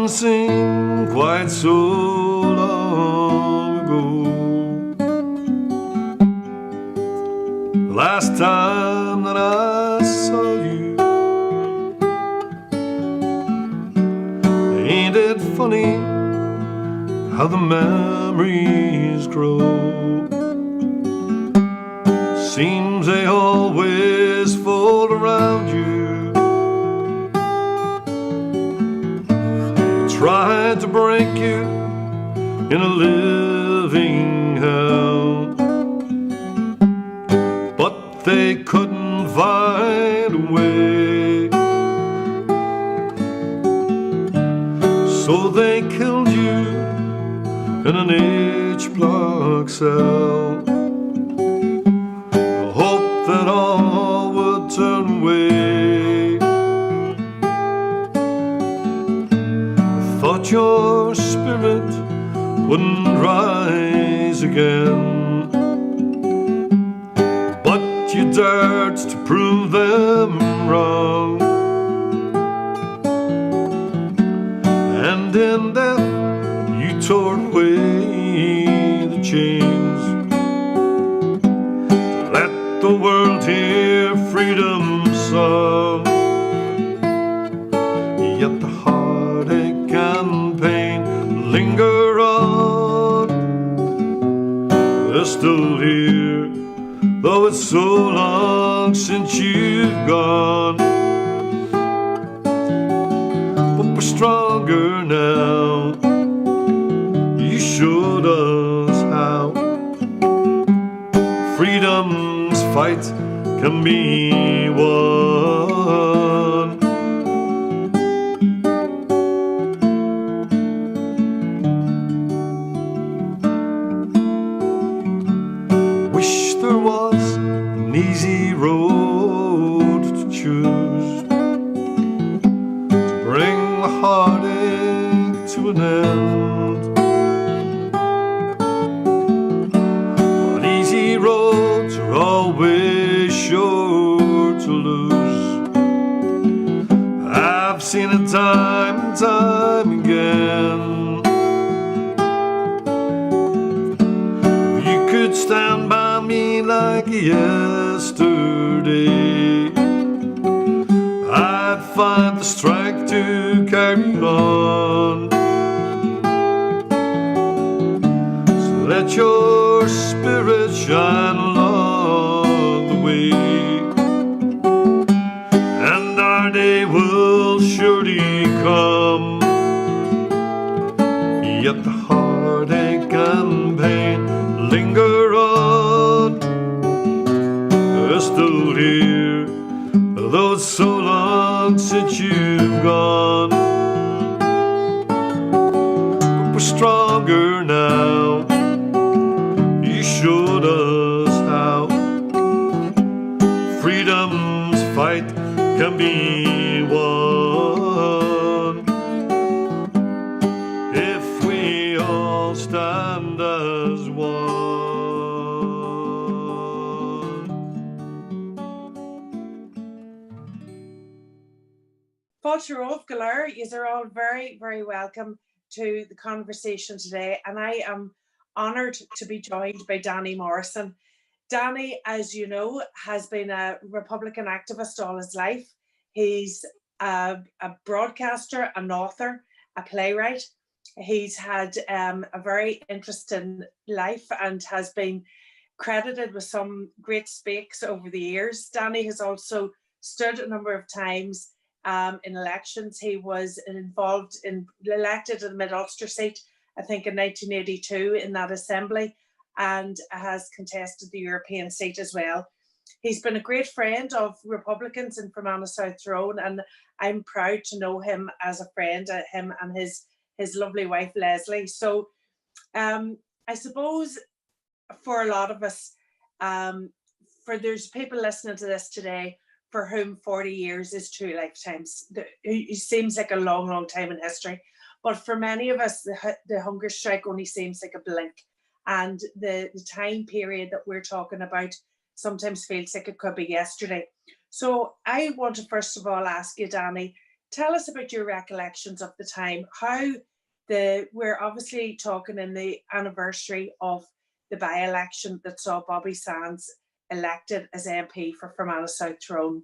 seem quite so long ago. Last time that I saw you, ain't it funny how the memories grow? Seems they always fold around you. Tried to break you in a living hell, but they couldn't find a way. So they killed you in an H-block cell. I hope that all would turn away. I thought your spirit wouldn't rise again, but you dared to prove them wrong. And in death you tore away the chains to let the world hear freedom's song. Yet the heartache and pain linger on. They're still here, though it's so long since you've gone. But we're stronger now. You showed us how freedom's fight can be won. Wish there was an easy road to choose to bring the heartache to an end. But easy roads are always sure to lose. I've seen it time and time again. If you could stand by me like yesterday, I'd find the strength to carry on. So let your spirit shine along the way, and our day will surely come. Yet the heartache and pain linger on. They're still here, though it's so long since you've gone. But we're stronger now. You showed us how freedom's fight can be won if we all stand as one. Fáilte Galar, you are all very, very welcome to the conversation today, and I am honoured to be joined by Danny Morrison. Danny, as you know, has been a Republican activist all his life. He's a broadcaster, an author, a playwright. He's had a very interesting life and has been credited with some great speaks over the years. Danny has also stood a number of times in elections. He was elected in the Mid-Ulster seat, I think in 1982 in that assembly, and has contested the European seat as well. He's been a great friend of Republicans in Fermanagh South Tyrone, and I'm proud to know him as a friend, him and his lovely wife Leslie. So I suppose for a lot of us, there's people listening to this today for whom 40 years is 2 lifetimes. It seems like a long, long time in history. But for many of us, the hunger strike only seems like a blink. And the time period that we're talking about sometimes feels like it could be yesterday. So I want to first of all ask you, Danny, tell us about your recollections of the time, we're obviously talking in the anniversary of the by-election that saw Bobby Sands elected as MP for Fermanagh South Tyrone.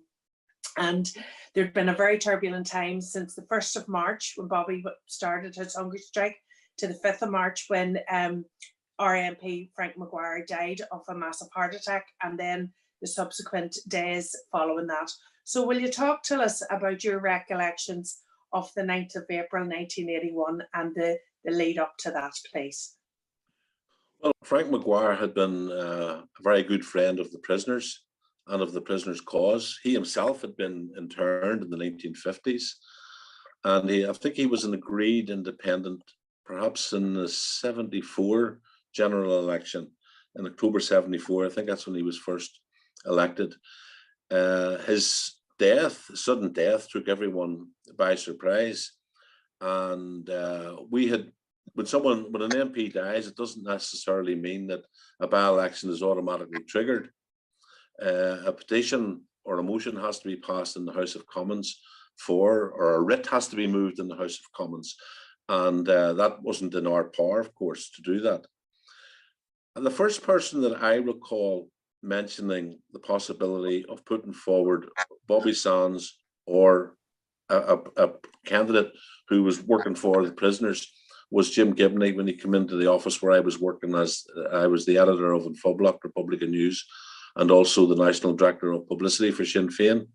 And there'd been a very turbulent time since the 1st of March when Bobby started his hunger strike to the 5th of March when our MP Frank Maguire died of a massive heart attack, and then the subsequent days following that. So will you talk to us about your recollections of the 9th of April 1981 and the lead up to that, please? Well, Frank Maguire had been a very good friend of the prisoners and of the prisoners' cause. He himself had been interned in the 1950s, and I think he was an agreed independent, perhaps in the 74 general election, in October 74. I think that's when he was first elected. His sudden death, took everyone by surprise, and when an MP dies, it doesn't necessarily mean that a by-election is automatically triggered. A petition or a motion has to be passed in the House of Commons or a writ has to be moved in the House of Commons, and that wasn't in our power, of course, to do that. And the first person that I recall mentioning the possibility of putting forward Bobby Sands or a candidate who was working for the prisoners was Jim Gibney, when he came into the office where I was working, as I was the editor of Infoblock, Republican News, and also the National Director of Publicity for Sinn Féin.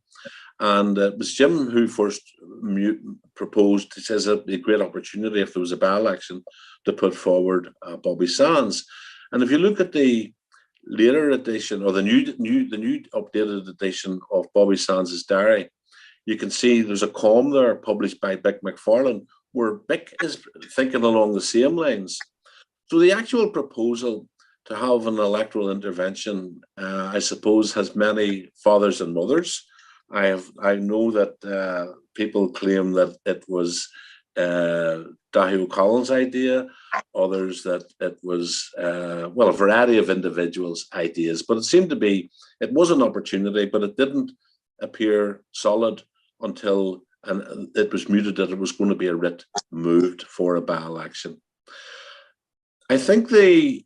And it was Jim who first proposed, he says, it'd be a great opportunity if there was a by-election to put forward Bobby Sands. And if you look at the later edition, or the new updated edition of Bobby Sands' diary, you can see there's a column there published by Bick McFarlane where Bick is thinking along the same lines. So the actual proposal to have an electoral intervention, I suppose, has many fathers and mothers. I know that people claim that it was Daithí O'Connell's idea, others that it was, a variety of individuals' ideas, but it was an opportunity, but it didn't appear solid until it was mooted that it was going to be a writ moved for a by-election. I think the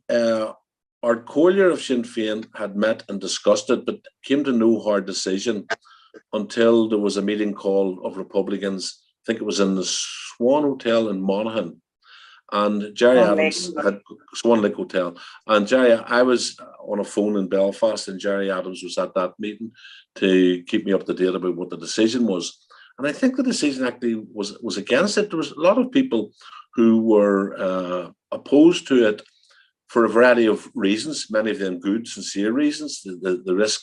Ard Collier of Sinn Féin had met and discussed it, but came to no hard decision until there was a meeting called of Republicans. I think it was in the Swan Hotel in Monaghan, and Jerry Adams had Swan Lake Hotel, and I was on a phone in Belfast, and Jerry Adams was at that meeting to keep me up to date about what the decision was. And I think the decision actually was against it. There was a lot of people who were opposed to it for a variety of reasons, many of them good, sincere reasons, the risk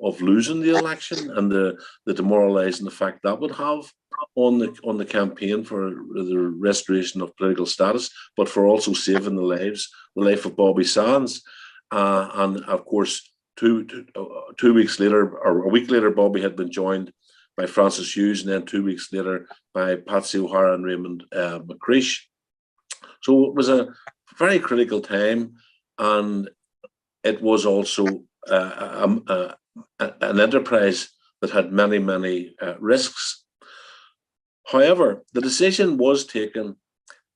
of losing the election and the demoralizing effect that would have on the campaign for the restoration of political status, but for also saving the life of Bobby Sands. And of course, two weeks later, or a week later, Bobby had been joined by Francis Hughes, and then 2 weeks later by Patsy O'Hara and Raymond McCreesh. So it was a very critical time, and it was also an enterprise that had many, many risks. However, the decision was taken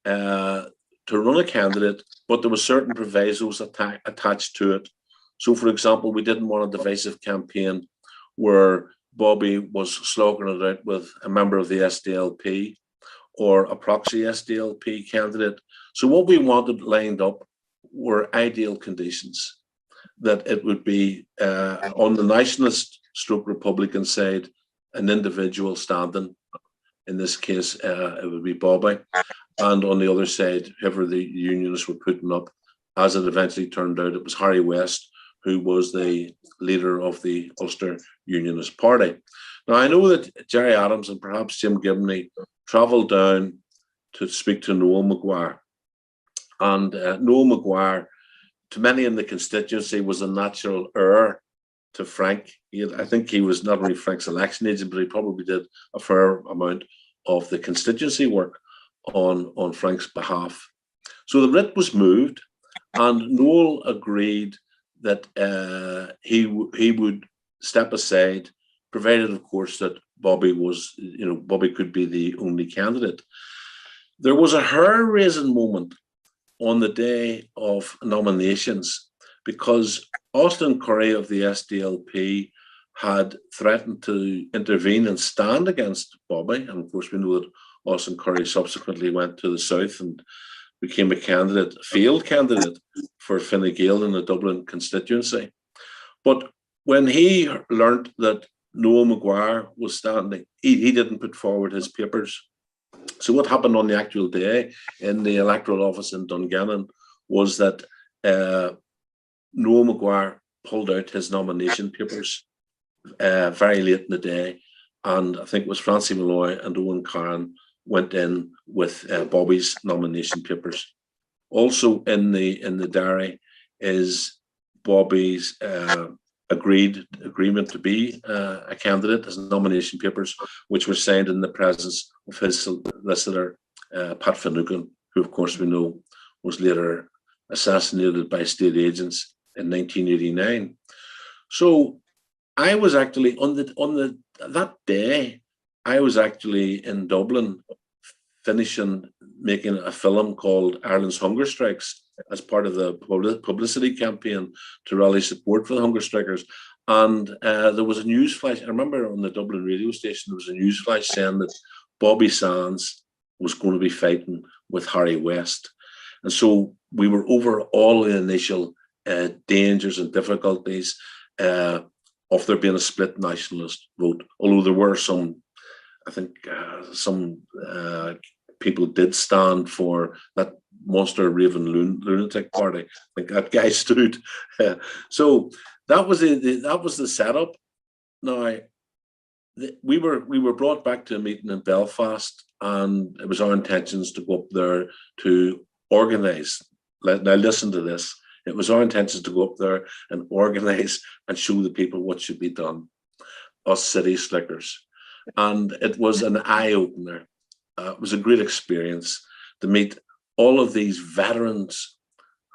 to run a candidate, but there were certain provisos attached to it. So, for example, we didn't want a divisive campaign where Bobby was slogging it out with a member of the SDLP or a proxy SDLP candidate. So what we wanted lined up were ideal conditions, that it would be on the nationalist stroke Republican side, an individual standing. In this case, it would be Bobby. And on the other side, whoever the unionists were putting up, as it eventually turned out, it was Harry West, who was the leader of the Ulster Unionist Party. Now, I know that Jerry Adams and perhaps Jim Gibney travelled down to speak to Noel Maguire. And Noel Maguire, to many in the constituency, was a natural heir to Frank. I think he was not only Frank's election agent, but he probably did a fair amount of the constituency work on Frank's behalf. So the writ was moved, and Noel agreed that he would step aside, provided, of course, that Bobby was, Bobby could be the only candidate. There was a hair-raising moment on the day of nominations because Austin Currie of the SDLP had threatened to intervene and stand against Bobby. And of course, we know that Austin Currie subsequently went to the south and became a failed candidate for Fine Gael in the Dublin constituency. But when he learnt that Noel Maguire was standing, he didn't put forward his papers. So what happened on the actual day in the electoral office in Dungannon was that Noel Maguire pulled out his nomination papers very late in the day, and I think it was Francie Malloy and Owen Cairn went in with Bobby's nomination papers. Also in the diary is Bobby's agreement to be a candidate, his nomination papers, which were signed in the presence of his solicitor, Pat Finucane, who of course we know was later assassinated by state agents in 1989. So I was actually that day, I was actually in Dublin making a film called Ireland's Hunger Strikes as part of the publicity campaign to rally support for the hunger strikers. And there was a news flash. I remember on the Dublin radio station, there was a news flash saying that Bobby Sands was going to be fighting with Harry West. And so we were over all the initial dangers and difficulties of there being a split nationalist vote, although there were some, I think some people did stand for that monster Raven lunatic party. I think that guy stood. So that was the setup. Now we were brought back to a meeting in Belfast, and it was our intentions to go up there to organise. Now listen to this. It was our intentions to go up there and organise and show the people what should be done, us city slickers. And it was an eye-opener. It was a great experience to meet all of these veterans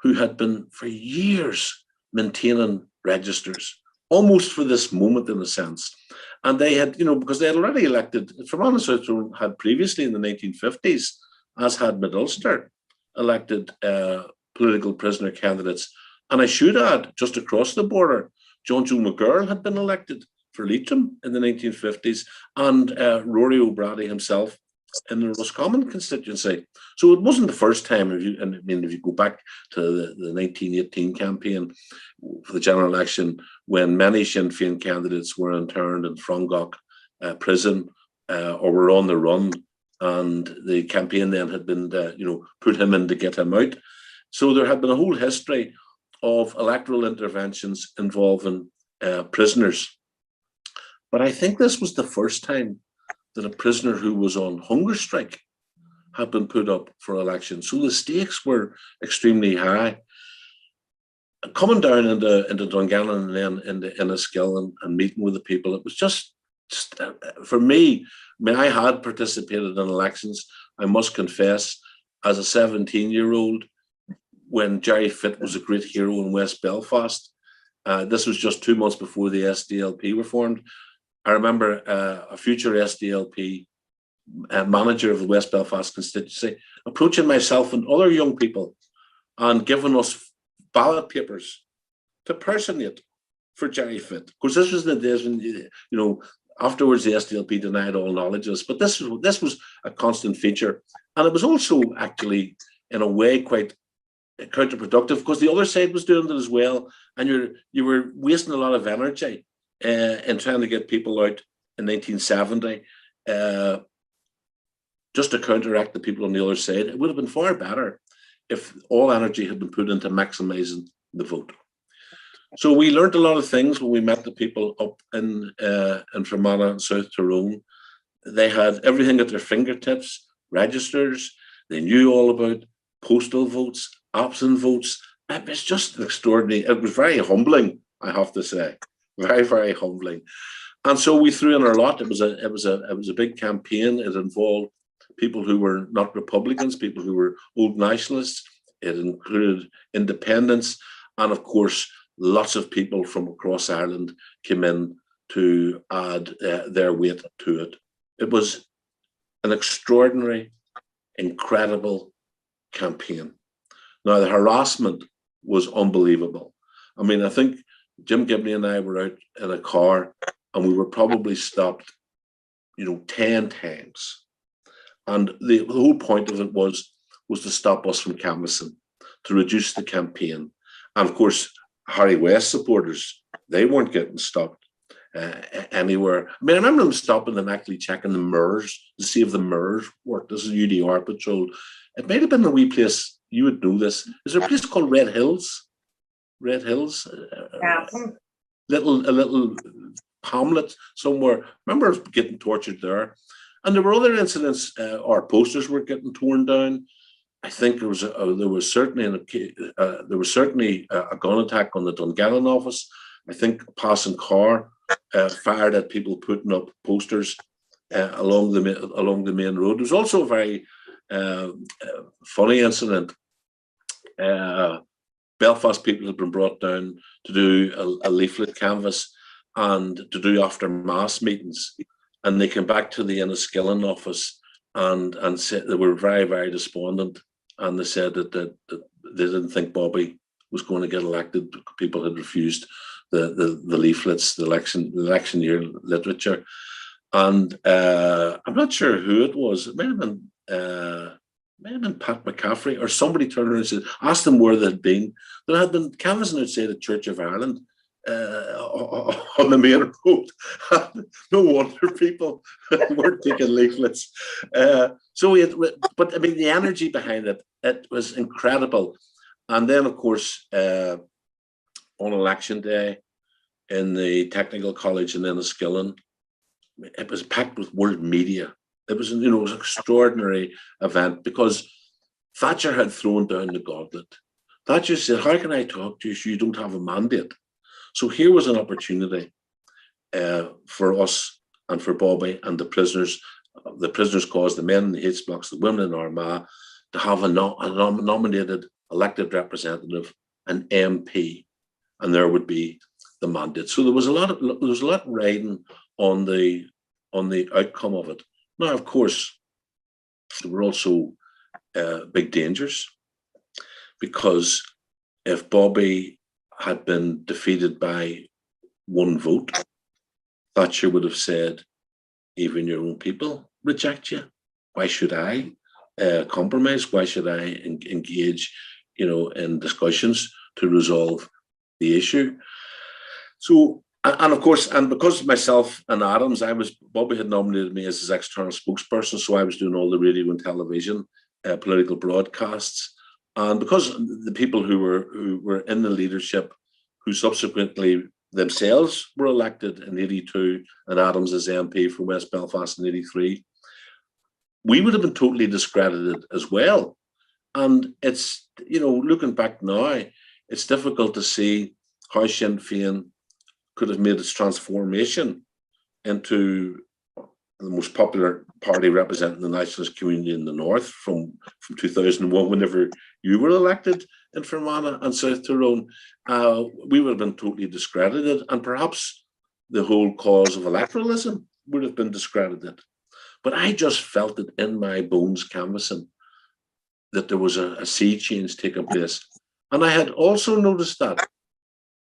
who had been for years maintaining registers, almost for this moment in a sense. And they had, because they had already elected, Fermanagh South Tyrone had previously in the 1950s, as had Mid Ulster, elected political prisoner candidates. And I should add, just across the border, John Joe McGurl had been elected for Leitrim in the 1950s, and Rory O'Brady himself in the Roscommon constituency. So it wasn't the first time. If you go back to the 1918 campaign for the general election, when many Sinn Féin candidates were interned in Frongach prison or were on the run, and the campaign then had been, put him in to get him out. So there had been a whole history of electoral interventions involving prisoners. But I think this was the first time that a prisoner who was on hunger strike had been put up for election. So the stakes were extremely high. Coming down into Dungannon and then into Enniskillen and meeting with the people, it was just for me, I had participated in elections, I must confess, as a 17-year-old, when Jerry Fitt was a great hero in West Belfast. This was just 2 months before the SDLP were formed. I remember a future SDLP manager of the West Belfast constituency approaching myself and other young people and giving us ballot papers to personate for Jerry Fitt. Because this was the days when, afterwards the SDLP denied all knowledge of us, but this was a constant feature. And it was also actually, in a way, quite counterproductive because the other side was doing it as well, and you were wasting a lot of energy in trying to get people out in 1970 just to counteract the people on the other side. It would have been far better if all energy had been put into maximising the vote. So we learned a lot of things when we met the people up in Fermanagh and South Tyrone. They had everything at their fingertips, registers. They knew all about postal votes, absent votes. It was just extraordinary. It was very humbling, I have to say, very, very humbling. And so we threw in our lot. It was a big campaign. It involved people who were not Republicans, people who were old nationalists. It included independents, and of course, lots of people from across Ireland came in to add their weight to it. It was an extraordinary, incredible campaign. Now, the harassment was unbelievable. I mean, I think Jim Gibney and I were out in a car and we were probably stopped, 10 times. And the whole point of it was to stop us from canvassing, to reduce the campaign. And of course, Harry West supporters, they weren't getting stopped anywhere. I mean, I remember them stopping and actually checking the mirrors to see if the mirrors worked. This is UDR patrol. It might have been a wee place, you would know this. Is there a place called Red Hills? Red Hills? Yeah. A little hamlet somewhere. I remember getting tortured there. And there were other incidents. Our posters were getting torn down. I think there was certainly a gun attack on the Dungannon office. I think a passing car fired at people putting up posters along the main road. There was also a very funny incident. Belfast people had been brought down to do a leaflet canvass and to do after mass meetings, and they came back to the Enniskillen office and said they were very, very despondent. And they said that they didn't think Bobby was going to get elected. People had refused the leaflets, the election year literature. And I'm not sure who it was. It might have been Pat McCaffrey or somebody turned around and said, asked them where they'd been. There had been canvassing outside the Church of Ireland on the main road. No wonder people weren't taking leaflets. But I mean, the energy behind it was incredible. And then, of course, on election day in the Technical College in Enniskillen, it was packed with world media. It was an extraordinary event because Thatcher had thrown down the gauntlet. Thatcher said, "How can I talk to you if you don't have a mandate?" So here was an opportunity for us and for Bobby and the prisoners cause, the men in the H blocks, the women in Armagh, to have a nominated elected representative, an MP, and there would be the mandate. So there was a lot riding on the outcome of it. Now, of course, there were also big dangers, because if Bobby had been defeated by one vote, Thatcher would have said, even your own people reject you. Why should I compromise? Why should I engage, in discussions to resolve the issue? So, and of course, and because myself and Adams, Bobby had nominated me as his external spokesperson, so I was doing all the radio and television political broadcasts. And because the people who were in the leadership, who subsequently themselves were elected in '82, and Adams as MP for West Belfast in '83, we would have been totally discredited as well. And it's, looking back now, it's difficult to see how Sinn Féin could have made its transformation into the most popular party representing the nationalist community in the North from 2001, whenever you were elected in Fermanagh and South Tyrone. We would have been totally discredited, and perhaps the whole cause of electoralism would have been discredited. But I just felt it in my bones canvassing that there was a sea change taking place. And I had also noticed that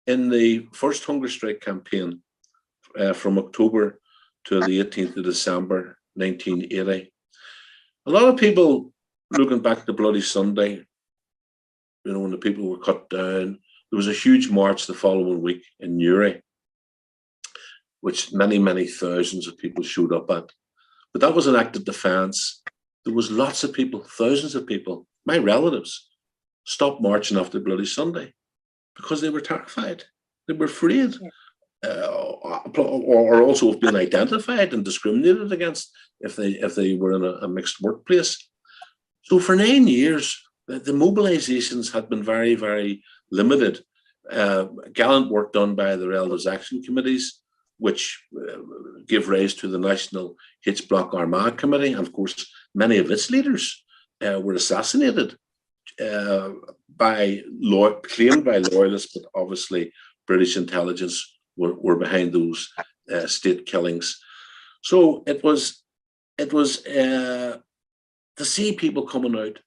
in the first hunger strike campaign from October to the 18th of December 1980, a lot of people, looking back to Bloody Sunday, when the people were cut down, there was a huge march the following week in Newry, which many, many thousands of people showed up at. But that was an act of defiance. There was lots of people, thousands of people, my relatives, stopped marching after Bloody Sunday because they were terrified. They were afraid, or also of being identified and discriminated against if they were in a mixed workplace. So for 9 years, the mobilizations had been very, very limited. Gallant work done by the Relatives Action Committees, which gave rise to the National H Block Armagh Committee. And of course, many of its leaders were assassinated claimed by loyalists, but obviously British intelligence were behind those state killings. So it was to see people coming out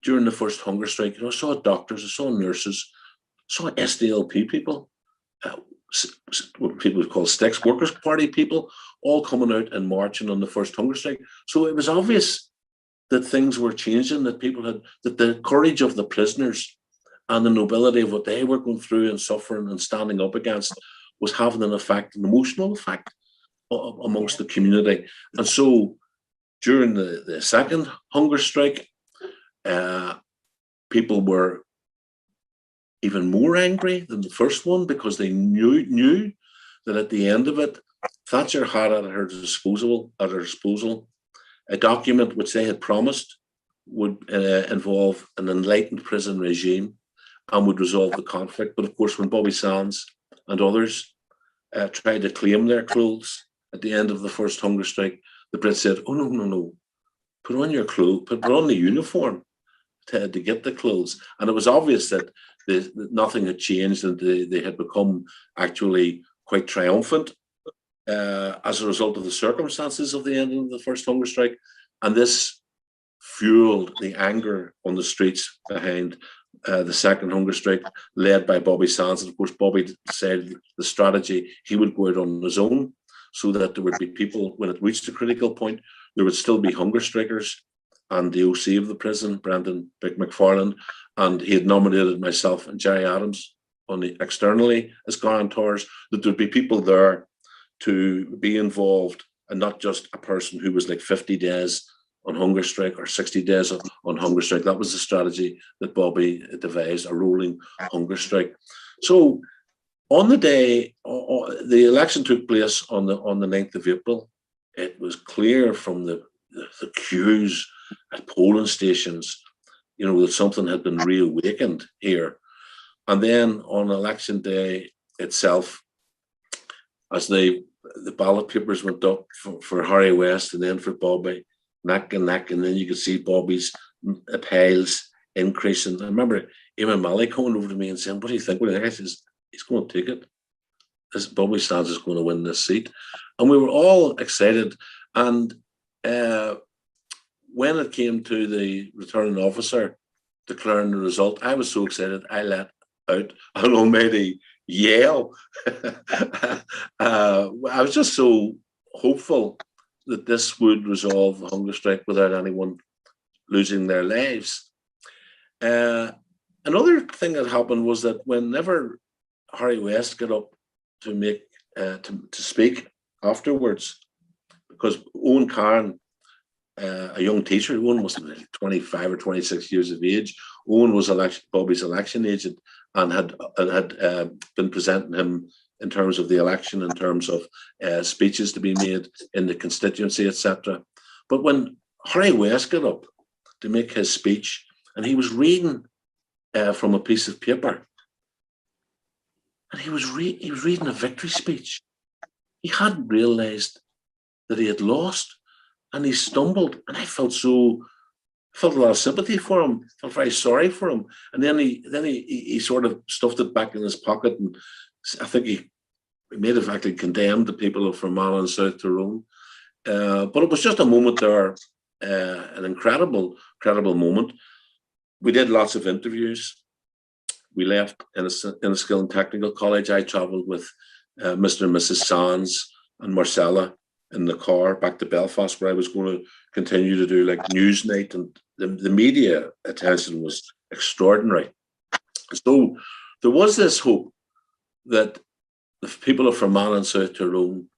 during the first hunger strike. I saw doctors, I saw nurses, I saw SDLP people, what people would call Sticks, Workers' Party people, all coming out and marching on the first hunger strike. So it was obvious that things were changing, that that the courage of the prisoners and the nobility of what they were going through and suffering and standing up against was having an effect, an emotional effect amongst the community. And so during the second hunger strike, people were even more angry than the first one, because they knew that at the end of it, Thatcher had at her disposal a document which they had promised would involve an enlightened prison regime and would resolve the conflict. But of course, when Bobby Sands and others tried to claim their clothes at the end of the first hunger strike, the Brits said, "Oh, no, put on your clothes, put on the uniform to get the clothes." And it was obvious that nothing had changed, and they had become actually quite triumphant as a result of the circumstances of the end of the first hunger strike. And this fueled the anger on the streets behind the second hunger strike, led by Bobby Sands. And of course, Bobby decided the strategy, he would go out on his own, so that there would be people, when it reached a critical point, there would still be hunger strikers. And the OC of the prison, Brendan Big McFarland, and he had nominated myself and Jerry Adams externally as guarantors, that there'd be people there to be involved, and not just a person who was like 50 days on hunger strike or 60 days on hunger strike. That was the strategy that Bobby devised, a rolling hunger strike. So on the day, the election took place on the 9th of April. It was clear from the queues at polling stations, that something had been reawakened here. And then on election day itself, as the ballot papers went up for Harry West and then for Bobby, neck and neck, and then you could see Bobby's piles increasing. I remember Eamon Malley coming over to me and saying, "What do you think?" Well, I says, "He's going to take it. Bobby Sands is going to win this seat." And we were all excited. And when it came to the returning officer declaring the result, I was so excited, I let out an almighty yell. I was just so hopeful that this would resolve the hunger strike without anyone losing their lives. Another thing that happened was that whenever Harry West got up to speak afterwards, because Owen Carn, a young teacher, Owen must have been 25 or 26 years of age. Owen was Bobby's election agent and had been presenting him in terms of the election, in terms of speeches to be made in the constituency, etc. But when Harry West got up to make his speech, and he was reading from a piece of paper, and he was reading a victory speech. He hadn't realised that he had lost, and he stumbled, and I felt a lot of sympathy for him. I felt very sorry for him. And then he sort of stuffed it back in his pocket, and I think he may have actually condemned the people of Fermanagh and South Tyrone. But it was just a moment there, an incredible moment. We did lots of interviews. We left in a skill and technical college. I travelled with Mr. and Mrs. Sands and Marcella in the car back to Belfast, where I was going to continue to do like Newsnight, and the media attention was extraordinary. So there was this hope that the people of Fermanagh and South Tyrone,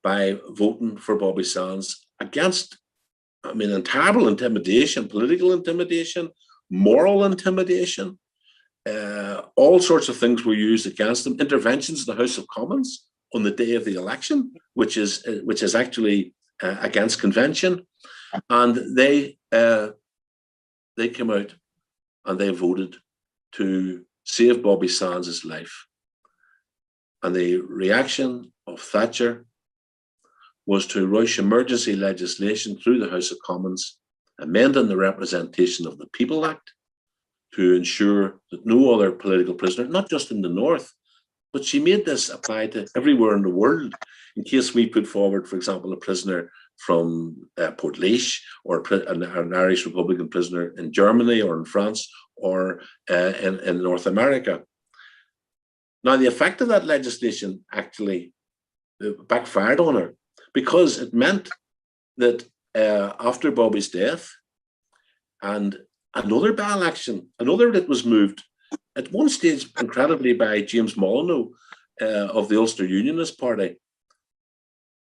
by voting for Bobby Sands against, terrible intimidation, political intimidation, moral intimidation, all sorts of things were used against them. Interventions in the House of Commons on the day of the election, which is actually against convention, and they came out and they voted to save Bobby Sands' life. And the reaction of Thatcher was to rush emergency legislation through the House of Commons, amending the Representation of the People Act to ensure that no other political prisoner, not just in the North, but she made this apply to everywhere in the world. In case we put forward, for example, a prisoner from Portlaoise, or an Irish Republican prisoner in Germany or in France or in North America. Now, the effect of that legislation actually backfired on her, because it meant that after Bobby's death and another by-election, another that was moved at one stage incredibly by James Molyneux of the Ulster Unionist Party,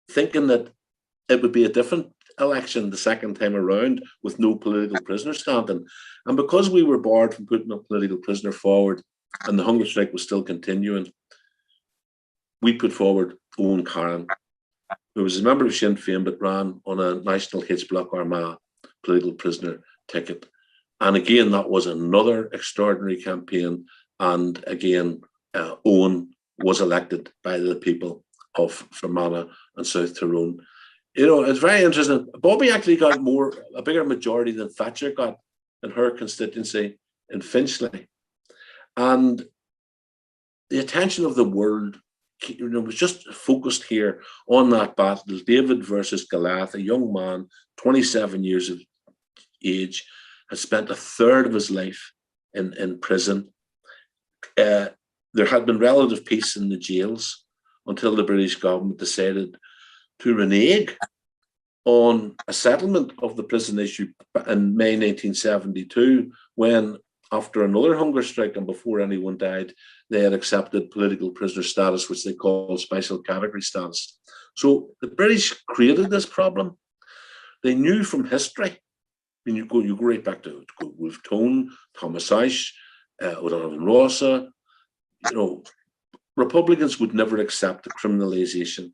thinking that it would be a different election the second time around with no political prisoner standing. And because we were barred from putting a political prisoner forward and the hunger strike was still continuing, we put forward Owen Carron, who was a member of Sinn Féin but ran on a National H Bloc Armagh political prisoner ticket. And again, that was another extraordinary campaign. And again, Owen was elected by the people of Fermanagh and South Tyrone. You know, it's very interesting. Bobby actually got a bigger majority than Thatcher got in her constituency in Finchley. And the attention of the world, you know, was just focused here on that battle, David versus Goliath. A young man, 27 years of age, has spent a third of his life in prison. There had been relative peace in the jails until the British government decided to renege on a settlement of the prison issue in May 1972, when, after another hunger strike and before anyone died, they had accepted political prisoner status, which they call special category status. So the British created this problem. They knew from history, I mean, you go right back to Wolfe Tone, Thomas Ashe, O'Donovan Rossa, you know, Republicans would never accept the criminalisation,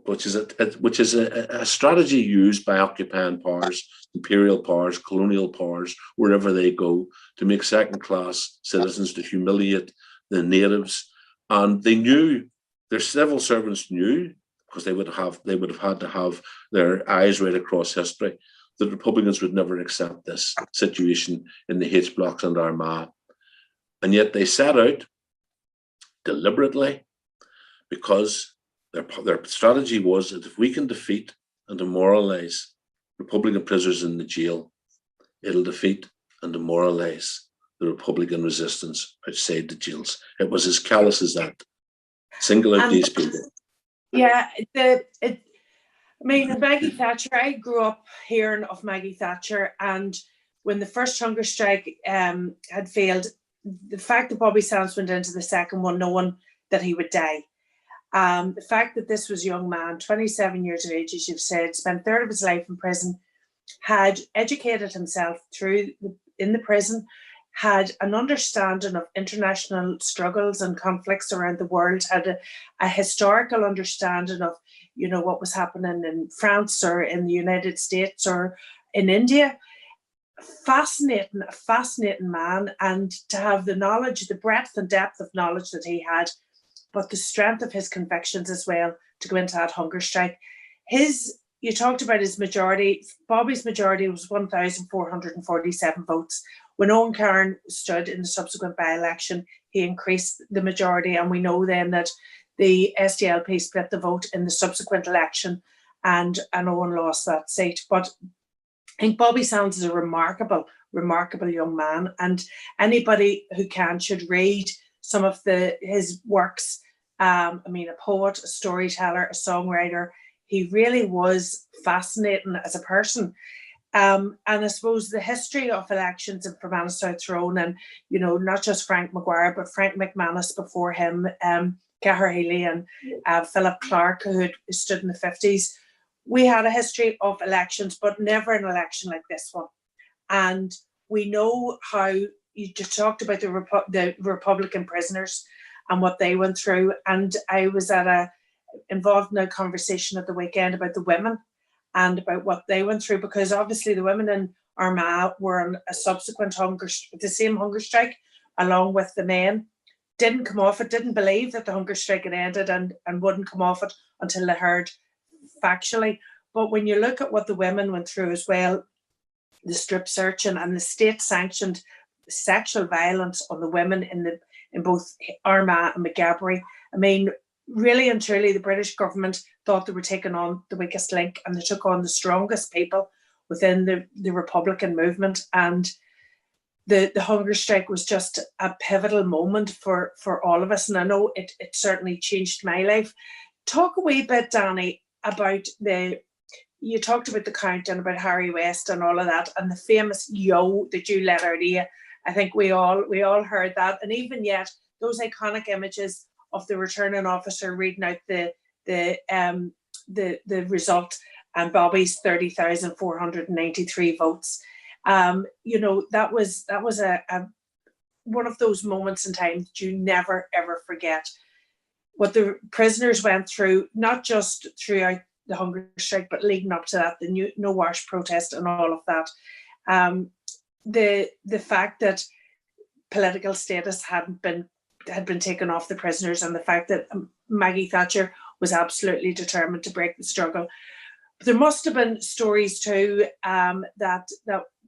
which is a strategy used by occupying powers, imperial powers, colonial powers, wherever they go, to make second-class citizens, to humiliate the natives. And they knew, their civil servants knew, because they would have had to have their eyes right across history, that Republicans would never accept this situation in the H blocks and Armagh. And yet they set out deliberately, because their strategy was that if we can defeat and demoralize Republican prisoners in the jail, it'll defeat and demoralize the Republican resistance outside the jails. It was as callous as that. Single out these people. Yeah, Maggie Thatcher, I grew up hearing of Maggie Thatcher, and when the first hunger strike had failed, the fact that Bobby Sands went into the second one knowing that he would die, the fact that this was a young man, 27 years of age, as you've said, spent a third of his life in prison, had educated himself in the prison, had an understanding of international struggles and conflicts around the world, had a historical understanding of, you know, what was happening in France or in the United States or in India. A fascinating man, and to have the knowledge, the breadth and depth of knowledge that he had, but the strength of his convictions as well to go into that hunger strike. You talked about his majority. Bobby's majority was 1,447 votes. When Owen Carron stood in the subsequent by-election, he increased the majority, and we know then that the SDLP split the vote in the subsequent election, and Owen lost that seat. But I think Bobby Sands is a remarkable young man, and anybody who can should read some of his works. A poet, a storyteller, a songwriter. He really was fascinating as a person. And I suppose the history of elections in Fermanagh South Tyrone, and, you know, not just Frank Maguire, but Frank McManus before him, Cahir Healy and Philip Clark, who had stood in the 50s. We had a history of elections, but never an election like this one. And we know how, you just talked about the Republican prisoners and what they went through. And I was involved in a conversation at the weekend about the women and about what they went through, because obviously the women in Armagh were on a subsequent the same hunger strike, along with the men. Didn't come off it, didn't believe that the hunger strike had ended, and wouldn't come off it until they heard factually. But when you look at what the women went through as well, the strip searching and the state-sanctioned sexual violence on the women in both Armagh and Maguire. I mean, really and truly, the British government thought they were taking on the weakest link, and they took on the strongest people within the Republican movement. And the hunger strike was just a pivotal moment for all of us. And I know it certainly changed my life. Talk a wee bit, Danny, about you talked about the countdown, about Harry West and all of that, and the famous yo that you let out of you. I think we all heard that. And even yet, those iconic images of the returning officer reading out the result, and Bobby's 30,493 votes. You know, that was a one of those moments in time that you never ever forget. What the prisoners went through, not just throughout the hunger strike, but leading up to that, the no wash protest and all of that. The fact that political status had been taken off the prisoners, and the fact that Maggie Thatcher was absolutely determined to break the struggle. But there must have been stories too that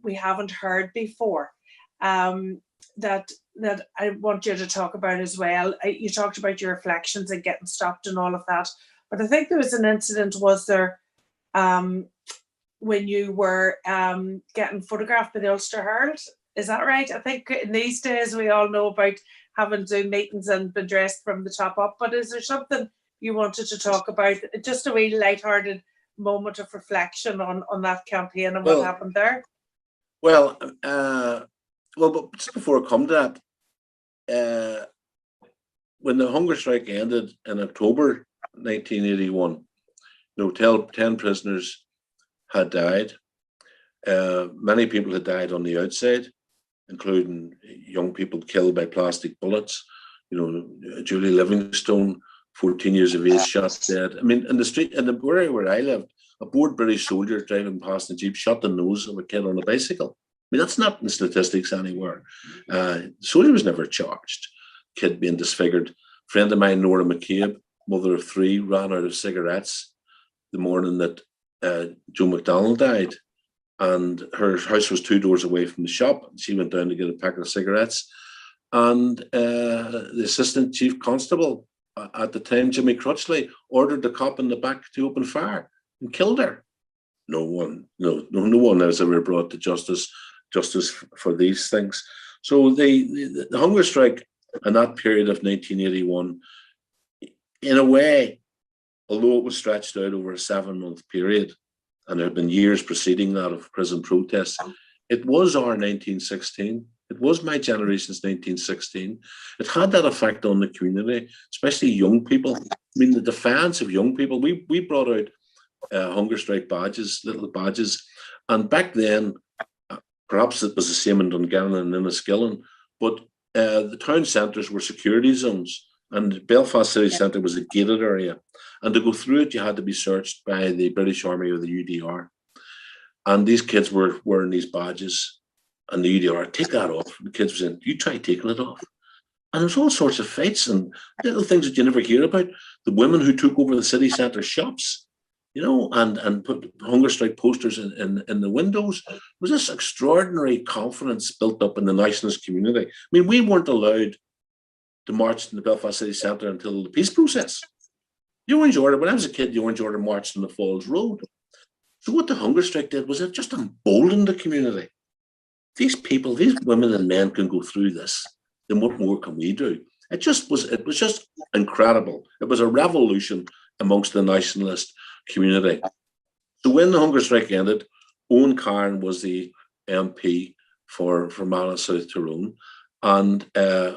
we haven't heard before, that I want you to talk about as well. You talked about your reflections and getting stopped and all of that, but I think there was an incident, was there, when you were getting photographed by the Ulster Herald? Is that right? I think in these days we all know about having Zoom meetings and been dressed from the top up, but is there something you wanted to talk about? Just a wee lighthearted moment of reflection on that campaign and what happened there? Well, but just before I come to that, when the hunger strike ended in October 1981, 10 prisoners had died. Many people had died on the outside, including young people killed by plastic bullets. Julie Livingstone, 14 years of age, shot dead. I mean, in the street, where I lived, a bored British soldier driving past a jeep shot the nose of a kid on a bicycle. I mean, that's not in the statistics anywhere. The soldier was never charged. Kid being disfigured. Friend of mine, Nora McCabe, mother of 3, ran out of cigarettes the morning that Joe McDonald died, and her house was 2 doors away from the shop. She went down to get a packet of cigarettes, and the assistant chief constable at the time, Jimmy Crutchley, ordered the cop in the back to open fire and killed her. No one has ever brought to justice for these things. So the hunger strike in that period of 1981, in a way, although it was stretched out over a 7-month period, and there had been years preceding that of prison protests, it was our 1916. It was my generation's 1916. It had that effect on the community, especially young people. I mean, the defiance of young people. We brought out hunger strike badges, little badges, and back then, perhaps it was the same in Dungannon and Enniskillen, but the town centres were security zones, and Belfast city centre was a gated area, and to go through it you had to be searched by the British Army or the UDR, and these kids were wearing these badges, and the UDR, take that off. The kids were saying, you try taking it off. And there's all sorts of fights and little things that you never hear about. The women who took over the city centre shops, and put hunger strike posters in the windows. There was this extraordinary confidence built up in the nationalist community. I mean, we weren't allowed to march in the Belfast city centre until the peace process. The Orange Order, when I was a kid, the Orange Order marched on the Falls Road. So what the hunger strike did was it just emboldened the community. These people, these women and men can go through this, then what more can we do? It was just incredible. It was a revolution amongst the nationalist community. So when the hunger strike ended, Owen Cairn was the MP for Fermanagh South Tyrone, and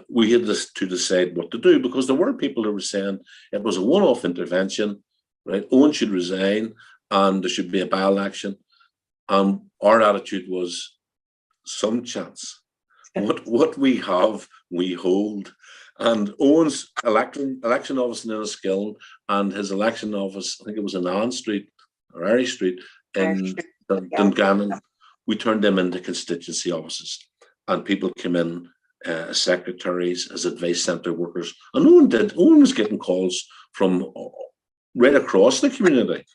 we had to decide what to do, because there were people who were saying it was a one-off intervention, right? Owen should resign and there should be a by-election. Our attitude was, some chance. What we have, we hold. And Owen's election office in Enniskillen and his election office, I think it was in Ann Street or Airy Street in Dungannon, we turned them into constituency offices, and people came in as secretaries, as advice centre workers. And Owen was getting calls from right across the community.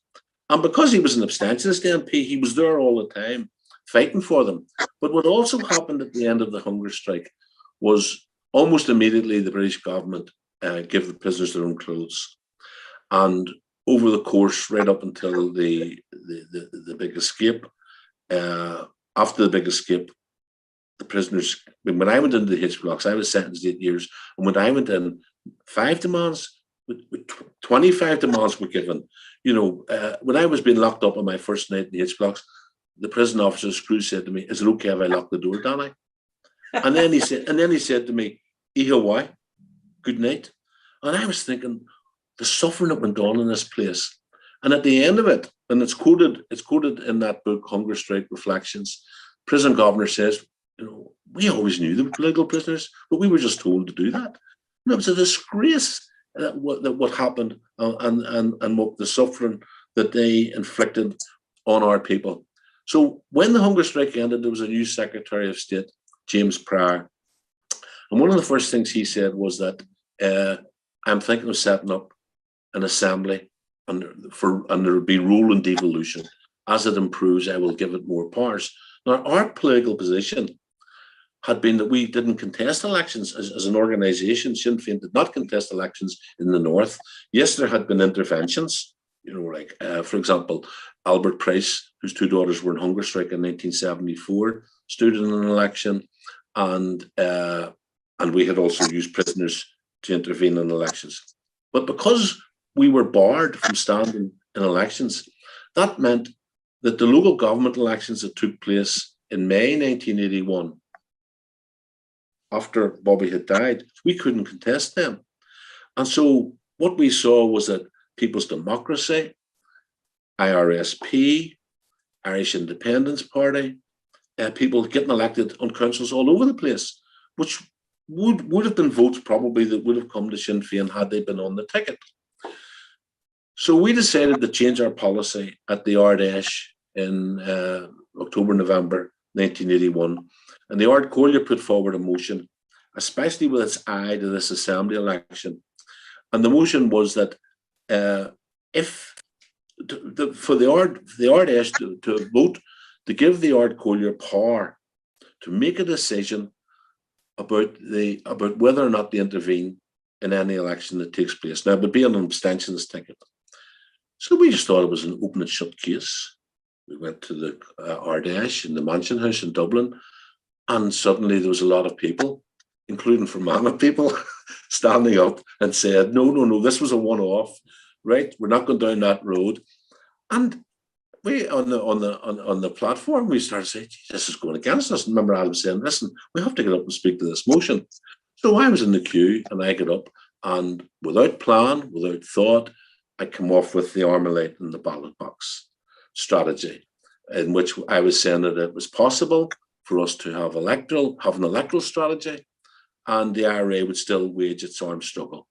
And because he was an abstentionist MP, he was there all the time, fighting for them. But what also happened at the end of the hunger strike was almost immediately the British government gave the prisoners their own clothes. And over the course, right up until the big escape, after the big escape, the prisoners, when I went into the H blocks, I was sentenced 8 years. And when I went in, 5 demands, 25 demands were given. You know, when I was being locked up on my first night in the H blocks, the prison officer's crew said to me, "Is it okay if I lock the door, Danny?" And then he said to me, "Ihawa, good night." And I was thinking, the suffering that went on in this place. And at the end of it, and it's quoted in that book, Hunger Strike Reflections, prison governor says, you know, we always knew they were political prisoners, but we were just told to do that. And it was a disgrace that what happened and what the suffering that they inflicted on our people. So when the hunger strike ended, there was a new Secretary of State, James Pryor. And one of the first things he said was that I'm thinking of setting up an assembly and there will be rule and devolution. As it improves, I will give it more powers. Now, our political position had been that we didn't contest elections as an organisation. Sinn Féin did not contest elections in the north. Yes, there had been interventions, you know, like, for example, Albert Price, whose 2 daughters were in hunger strike in 1974, stood in an election, and we had also used prisoners to intervene in elections. But because we were barred from standing in elections, that meant that the local government elections that took place in May 1981, after Bobby had died, we couldn't contest them. And so what we saw was that People's Democracy, IRSP, Irish Independence Party, people getting elected on councils all over the place, which would have been votes probably that would have come to Sinn Féin had they been on the ticket. So we decided to change our policy at the Ardèche in October, November 1981. And the Ard Comhairle put forward a motion, especially with its eye to this assembly election. And the motion was that for the Ardèche to vote to give the Ard Comhairle power to make a decision about whether or not to intervene in any election that takes place. Now, it would be an abstentions ticket. So we just thought it was an open and shut case. We went to the Ardèche in the Mansion House in Dublin, and suddenly there was a lot of people, including Fermanagh people, standing up and said, no, this was a one-off, right? We're not going down that road. And we on the platform, we started saying, this is going against us. And remember Adam saying, listen, we have to get up and speak to this motion. So I was in the queue and I got up, and without plan, without thought, I came off with the Armalite in the ballot box strategy, in which I was saying that it was possible for us to have an electoral strategy, and the IRA would still wage its armed struggle.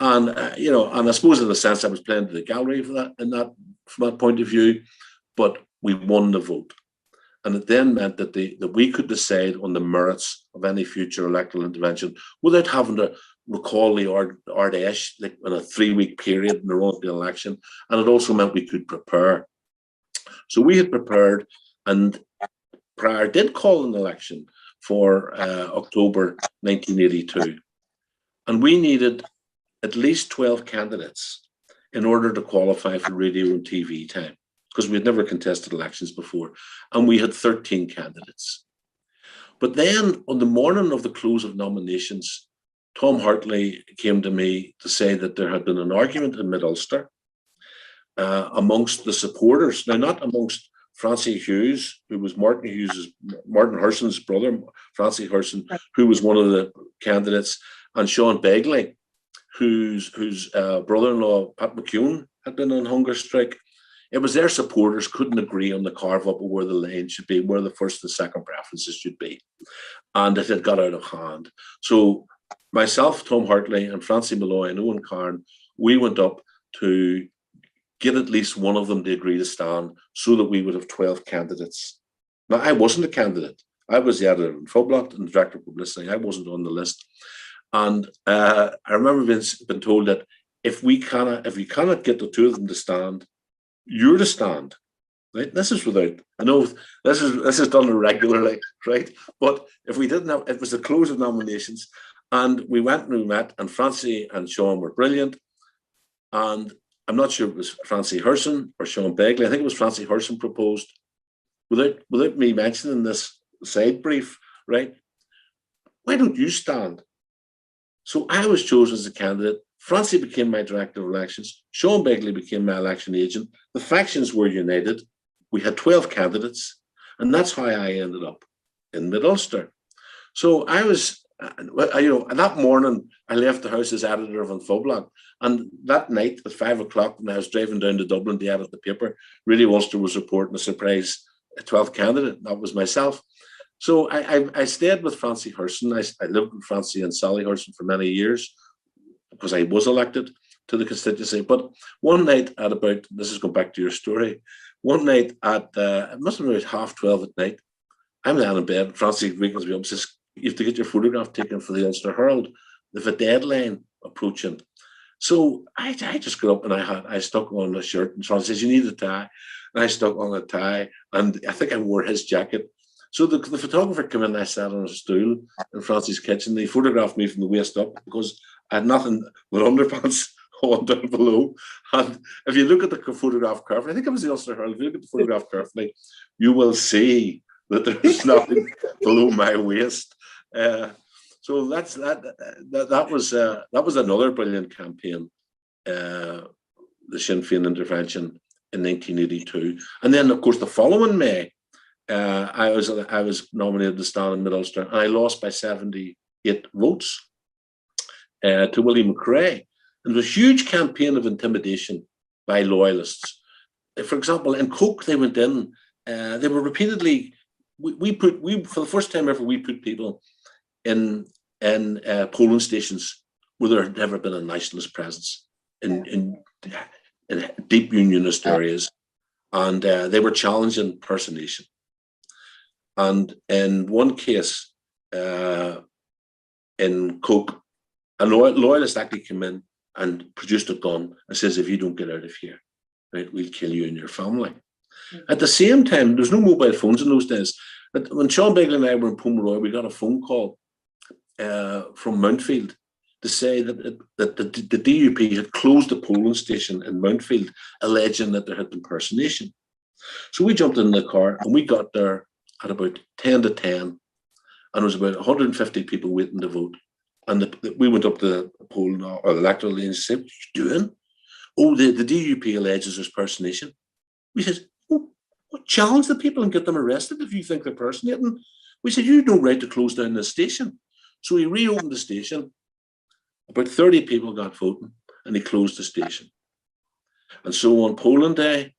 And and I suppose in a sense I was playing to the gallery for that, from that point of view, but we won the vote, and it then meant that we could decide on the merits of any future electoral intervention without having to recall the Ardèche like in a 3-week period in the run of the election, and it also meant we could prepare. So we had prepared, and Pryor did call an election for October 1982, and we needed at least 12 candidates in order to qualify for radio and TV time, because we had never contested elections before, and we had 13 candidates. But then on the morning of the close of nominations, Tom Hartley came to me to say that there had been an argument in Mid-Ulster amongst the supporters, now not amongst Francie Hughes, who was Martin Hurson's brother, Francie Hurson, who was one of the candidates, and Sean Begley, whose brother-in-law, Pat McCune, had been on hunger strike. It was their supporters couldn't agree on the carve-up of where the lane should be, where the first and second preferences should be. And it had got out of hand. So myself, Tom Hartley, and Francie Malloy and Owen Carn, we went up to get at least one of them to agree to stand so that we would have 12 candidates. Now, I wasn't a candidate. I was the editor in Fullblot and the director of publicity. I wasn't on the list. And I remember being told that if we cannot get the 2 of them to stand, you're to stand. Right? This is without, I know this is done irregularly, right? But if we didn't have, it was the close of nominations, And we went and we met, and Francie and Sean were brilliant. And I'm not sure it was Francie Herson or Sean Begley. I think it was Francie Herson proposed, without me mentioning this side brief, right? Why don't you stand? So I was chosen as a candidate. Francie became my director of elections. Sean Begley became my election agent. The factions were united. We had 12 candidates, and that's how I ended up in Mid-Ulster. So I was, that morning I left the house as editor of Unfoblog, and that night at 5 o'clock when I was driving down to Dublin to edit the paper, Radio Ulster was reporting a surprise 12th candidate. That was myself. So I stayed with Francie Herson. I lived with Francie and Sally Herson for many years because I was elected to the constituency. But one night at about, this is going back to your story, one night at, it must have been about 12:30 at night, I'm laying in bed, Francie wakens me up and says, you have to get your photograph taken for the Ulster Herald. There's a deadline approaching. So I just got up and I stuck on a shirt, and Francie says, you need a tie. And I stuck on a tie, and I think I wore his jacket. So the photographer came in and I sat on a stool in Francie's kitchen. He photographed me from the waist up because I had nothing but underpants on down below. And if you look at the photograph carefully, I think it was the Ulster Herald, if you look at the photograph carefully, you will see that there's nothing below my waist. So that was another brilliant campaign, the Sinn Féin intervention in 1982. And then, of course, the following May, I was nominated to stand in Mid-Ulster, and I lost by 78 votes to Willie McRae. And it was a huge campaign of intimidation by loyalists. For example, in Coke, they went in, they were repeatedly, we for the first time ever, we put people in polling stations where there had never been a nationalist presence in deep unionist areas. And they were challenging personation. And in one case, in Coke, a loyalist actually came in and produced a gun and says, if you don't get out of here, right, we'll kill you and your family. At the same time, there's no mobile phones in those days. When Sean Begley and I were in Pomeroy, we got a phone call from Mountfield to say that the DUP had closed a polling station in Mountfield, alleging that there had been personation. So we jumped in the car and we got there at about 10 to 10, and there was about 150 people waiting to vote. And we went up to the poll or the electoral lane and said, what are you doing? Oh, the DUP alleges there's personation. We said, oh, challenge the people and get them arrested if you think they're personating. We said, you have no right to close down the station. So he reopened the station. About 30 people got voting, and he closed the station. And so on polling day,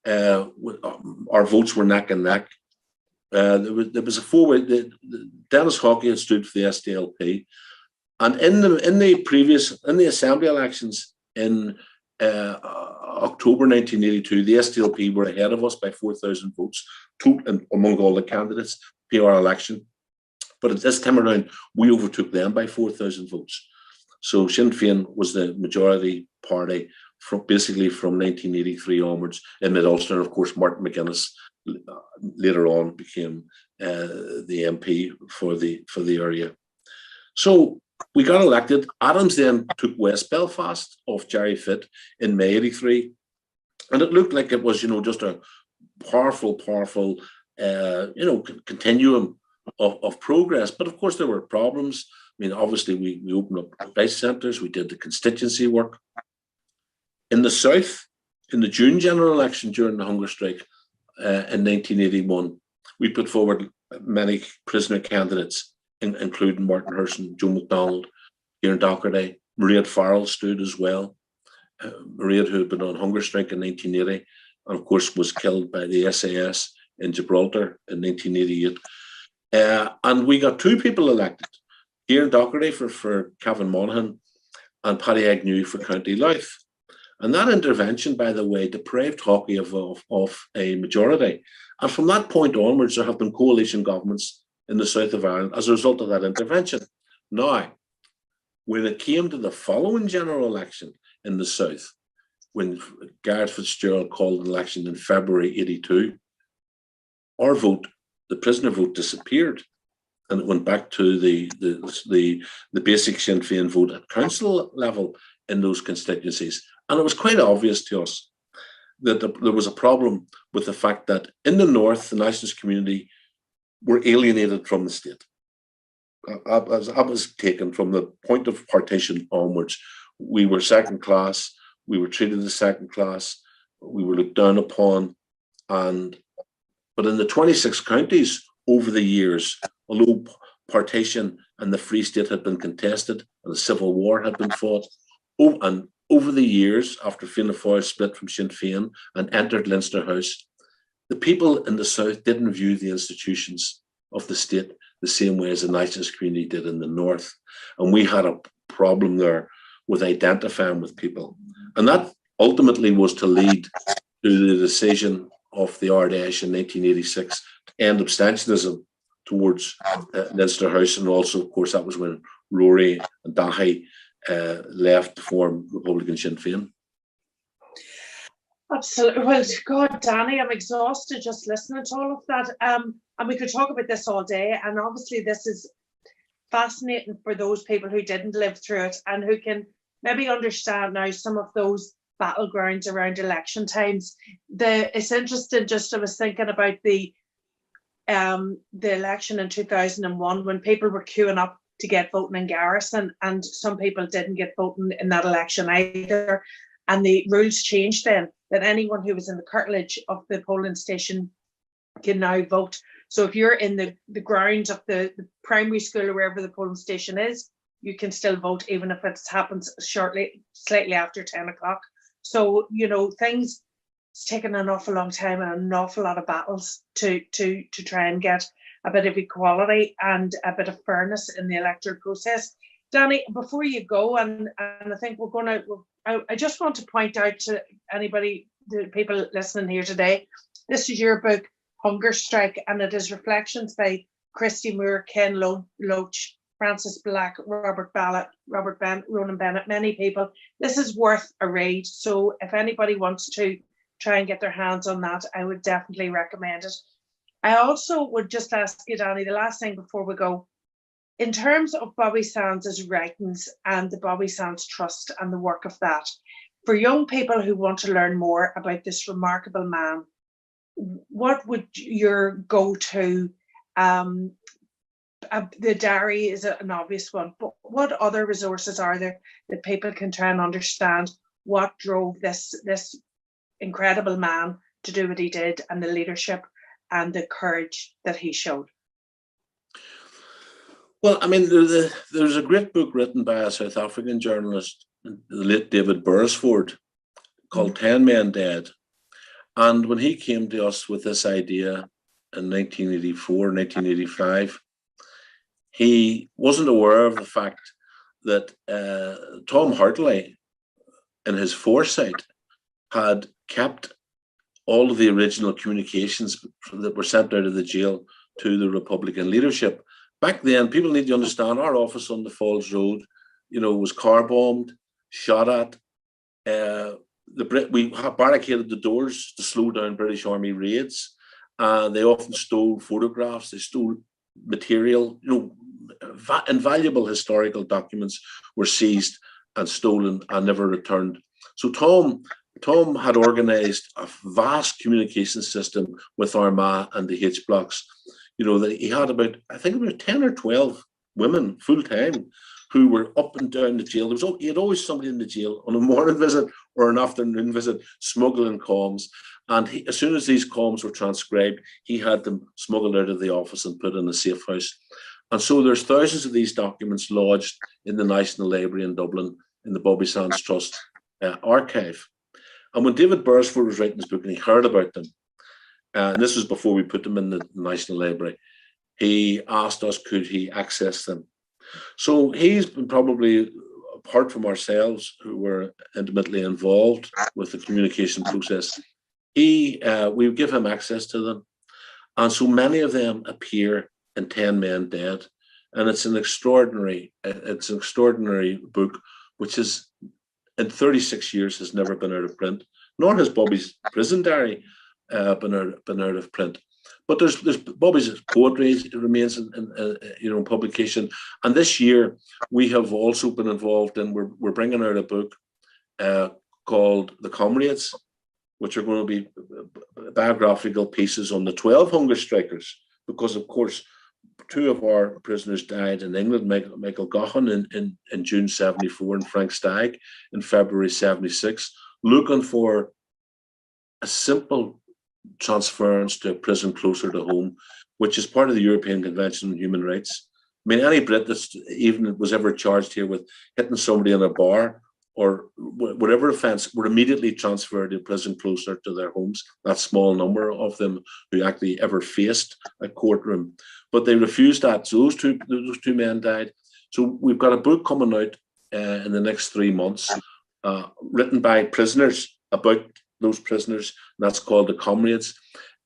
our votes were neck and neck. There was a four-way. Dennis Hockey had stood for the SDLP, and in the assembly elections in October 1982, the SDLP were ahead of us by 4,000 votes among all the candidates, PR election. But at this time around, we overtook them by 4,000 votes. So Sinn Féin was the majority party basically from 1983 onwards in Mid-Ulster. And of course, Martin McGuinness later on became the MP for the area. So we got elected. Adams then took West Belfast off Jerry Fitt in May '83, and it looked like it was, just a powerful, continuum of progress. But of course, there were problems. I mean, obviously, we opened up advice centres. We did the constituency work. In the South, in the June general election during the hunger strike in 1981, we put forward many prisoner candidates, including Martin Herson, Joe MacDonald, Kieran Docherty. Mairead Farrell stood as well. Mairead, who had been on hunger strike in 1980, and of course was killed by the SAS in Gibraltar in 1988. And we got two people elected, Kieran Docherty for Cavan Monaghan and Paddy Agnew for County Louth. And that intervention, by the way, deprived Hockey of a majority. And from that point onwards, there have been coalition governments in the south of Ireland as a result of that intervention. Now, when it came to the following general election in the south, when Gareth Fitzgerald called an election in February '82, our vote, the prisoner vote, disappeared. and it went back to the basic Sinn Féin vote at council level in those constituencies. And it was quite obvious to us that there was a problem with the fact that in the north, the nationalist community were alienated from the state. That was taken from the point of partition onwards. We were second class, we were treated as second class, we were looked down upon. But in the 26 counties over the years, although partition and the Free State had been contested and the Civil War had been fought, and over the years, after Fianna Fáil split from Sinn Féin and entered Leinster House, the people in the south didn't view the institutions of the state the same way as the nationalist community did in the north. And we had a problem there with identifying with people. And that ultimately was to lead to the decision of the Ardèche in 1986 to end abstentionism towards Leinster House. And also, of course, that was when Rory and Daithí left to form Republican Sinn Féin. Absolutely. Well, God, Danny, I'm exhausted just listening to all of that. And we could talk about this all day. And obviously, this is fascinating for those people who didn't live through it and who can maybe understand now some of those battlegrounds around election times. It's interesting. Just I was thinking about the election in 2001 when people were queuing up to get voting in Garrison, and some people didn't get voting in that election either. And the rules changed then, that anyone who was in the curtilage of the polling station can now vote. So if you're in the grounds of the primary school or wherever the polling station is, you can still vote, even if it happens slightly after 10 o'clock. So, you know, it's taken an awful long time and an awful lot of battles to try and get a bit of equality and a bit of fairness in the electoral process. Danny, before you go, and I think I just want to point out to anybody, the people listening here today, this is your book, Hunger Strike, and it is reflections by Christy Moore, Ken Loach, Francis Black, Robert Bennett, Ronan Bennett, many people. This is worth a read. So if anybody wants to try and get their hands on that, I would definitely recommend it. I also would just ask you, Danny, the last thing before we go, in terms of Bobby Sands' writings and the Bobby Sands Trust and the work of that, for young people who want to learn more about this remarkable man, what would your go-to, the diary is an obvious one, but what other resources are there that people can try and understand what drove this incredible man to do what he did, and the leadership and the courage that he showed? Well, I mean, there's a great book written by a South African journalist, the late David Beresford, called 10 Men Dead. And when he came to us with this idea in 1984, 1985, he wasn't aware of the fact that Tom Hartley, in his foresight, had kept all of the original communications that were sent out of the jail to the Republican leadership. Back then, people need to understand, our office on the Falls Road, you know, was car bombed, shot at. We barricaded the doors to slow down British Army raids. They often stole photographs, they stole material. You know, invaluable historical documents were seized and stolen and never returned. So Tom had organised a vast communication system with Armagh and the H blocks. You know, that he had about 10 or 12 women full time who were up and down the jail. He had always somebody in the jail on a morning visit or an afternoon visit, smuggling comms. And as soon as these comms were transcribed, he had them smuggled out of the office and put in a safe house. And so there's thousands of these documents lodged in the National Library in Dublin in the Bobby Sands Trust archive. And when David Beresford was writing his book and he heard about them, and this was before we put them in the National Library, he asked us, could he access them? So he's been probably, apart from ourselves, who were intimately involved with the communication process, we give him access to them. And so many of them appear in 10 Men Dead. And it's an extraordinary book, which is, in 36 years, has never been out of print, nor has Bobby's prison diary been out of print. But there's Bobby's poetry remains in publication. And this year we have also been involved in, we're bringing out a book called The Comrades, which are going to be biographical pieces on the 12 hunger strikers, because of course 2 of our prisoners died in England, Michael Gaughan in June 74 and Frank Stagg in February 76, looking for a simple transference to a prison closer to home, which is part of the European Convention on Human Rights. I mean, any Brit that even was ever charged here with hitting somebody in a bar or whatever offence were immediately transferred to prison closer to their homes. That small number of them who actually ever faced a courtroom. But they refused that. So those two men died. So we've got a book coming out in the next 3 months, written by prisoners about those prisoners. And that's called The Comrades.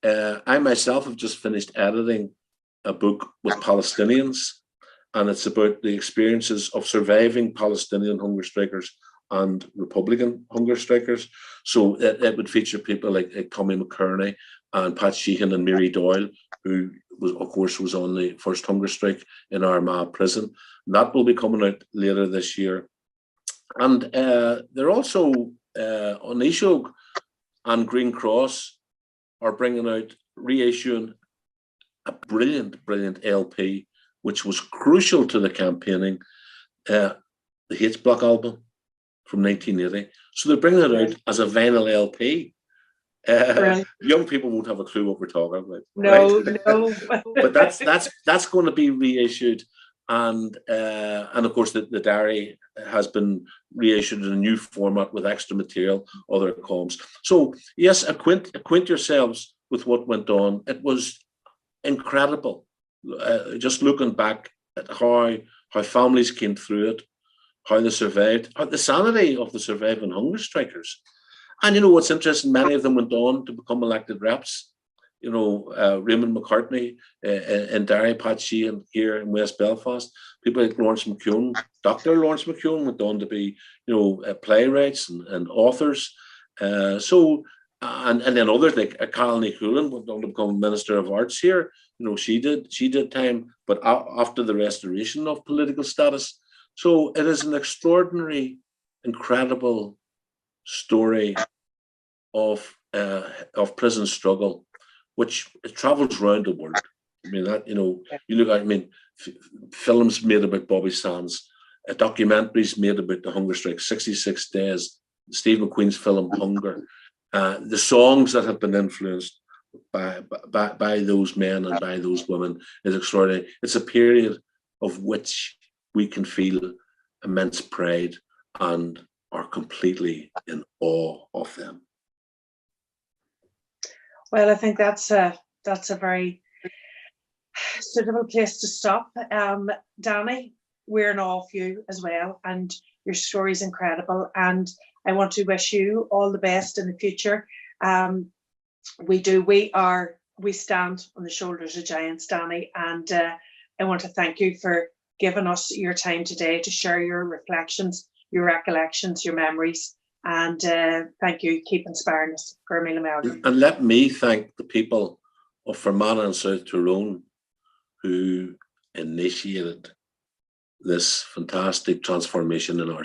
I myself have just finished editing a book with Palestinians, and it's about the experiences of surviving Palestinian hunger strikers and Republican hunger strikers. So it would feature people like Tommy McKerney and Pat Sheehan and Mary Doyle, who was on the first hunger strike in Armagh prison. And that will be coming out later this year. And they're also on Ishog and Green Cross are bringing out, reissuing a brilliant LP, which was crucial to the campaigning, the Hates Block album from 1980. So they're bringing it out as a vinyl LP. Young people won't have a clue what we're talking about. No, right? no. But that's going to be reissued, and of course the diary has been reissued in a new format with extra material, other columns. So yes, acquaint yourselves with what went on. It was incredible. Just looking back at how families came through it, how they survived, the sanity of the surviving hunger strikers. And you know what's interesting, many of them went on to become elected reps. You know, Raymond McCartney in Derry, Pat Sheehan here in West Belfast, people like Lawrence McKeown, Dr. Lawrence McKeown went on to be, playwrights and authors. And then others like Carol Nichullin went on to become Minister of Arts here. You know, she did time, but after the restoration of political status. So it is an extraordinary, incredible story of prison struggle, which it travels around the world. I mean, that, you look at, films made about Bobby Sands, documentaries made about the hunger strike, 66 Days, Steve McQueen's film Hunger, the songs that have been influenced by those men and by those women is extraordinary. It's a period of which we can feel immense pride and are completely in awe of them. Well, I think that's a very suitable place to stop. Danny, we're in awe of you as well, and your story is incredible. And I want to wish you all the best in the future. We stand on the shoulders of giants, Danny, and I want to thank you for giving us your time today to share your reflections, your recollections, your memories. And thank you. Keep inspiring us. And let me thank the people of Fermanagh and South Tyrone who initiated this fantastic transformation in our